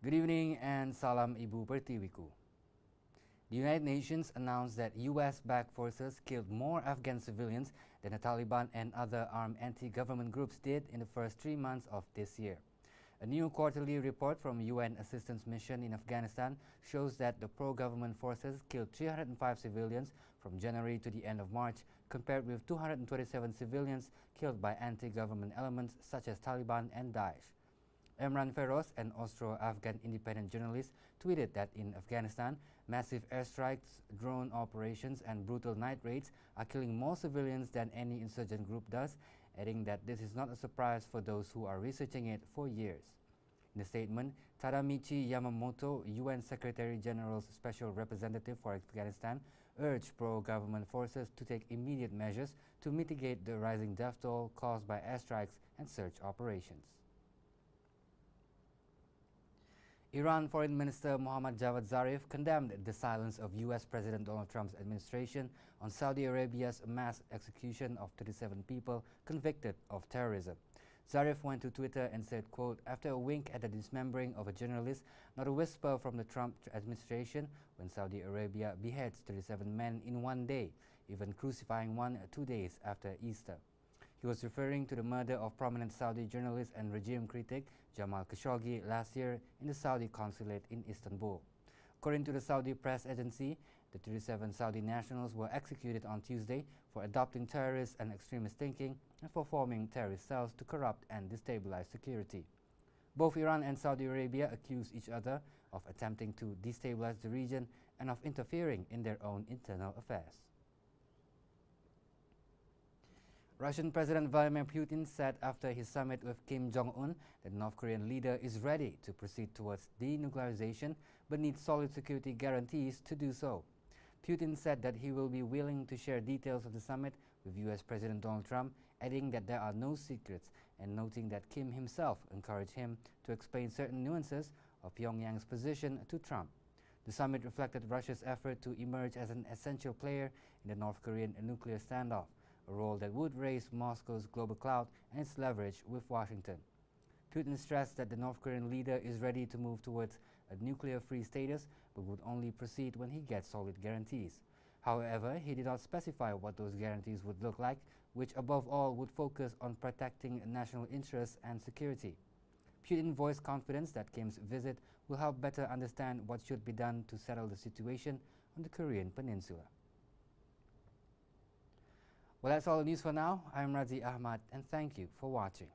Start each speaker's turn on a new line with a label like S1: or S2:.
S1: Good evening and salam Ibu Pertiwiku. The United Nations announced that US-backed forces killed more Afghan civilians than the Taliban and other armed anti-government groups did in the first 3 months of this year. A new quarterly report from UN Assistance Mission in Afghanistan shows that the pro-government forces killed 305 civilians from January to the end of March, compared with 227 civilians killed by anti-government elements such as Taliban and Daesh. Emran Feroz, an Austro-Afghan independent journalist, tweeted that in Afghanistan, massive airstrikes, drone operations and brutal night raids are killing more civilians than any insurgent group does, adding that this is not a surprise for those who are researching it for years. In the statement, Tadamichi Yamamoto, UN Secretary-General's Special Representative for Afghanistan, urged pro-government forces to take immediate measures to mitigate the rising death toll caused by airstrikes and search operations. Iran Foreign Minister Mohammad Javad Zarif condemned the silence of US President Donald Trump's administration on Saudi Arabia's mass execution of 37 people convicted of terrorism. Zarif went to Twitter and said, quote, "After a wink at the dismembering of a journalist, not a whisper from the Trump administration when Saudi Arabia beheads 37 men in one day, even crucifying one 2 days after Easter." He was referring to the murder of prominent Saudi journalist and regime critic Jamal Khashoggi last year in the Saudi consulate in Istanbul. According to the Saudi press agency, the 37 Saudi nationals were executed on Tuesday for adopting terrorist and extremist thinking and for forming terrorist cells to corrupt and destabilize security. Both Iran and Saudi Arabia accuse each other of attempting to destabilize the region and of interfering in their own internal affairs. Russian President Vladimir Putin said after his summit with Kim Jong-un that the North Korean leader is ready to proceed towards denuclearization but needs solid security guarantees to do so. Putin said that he will be willing to share details of the summit with US President Donald Trump, adding that there are no secrets and noting that Kim himself encouraged him to explain certain nuances of Pyongyang's position to Trump. The summit reflected Russia's effort to emerge as an essential player in the North Korean nuclear standoff, a role that would raise Moscow's global clout and its leverage with Washington. Putin stressed that the North Korean leader is ready to move towards a nuclear-free status, but would only proceed when he gets solid guarantees. However, he did not specify what those guarantees would look like, which above all would focus on protecting national interests and security. Putin voiced confidence that Kim's visit will help better understand what should be done to settle the situation on the Korean peninsula. Well, that's all the news for now. I'm Razi Ahmad, and thank you for watching.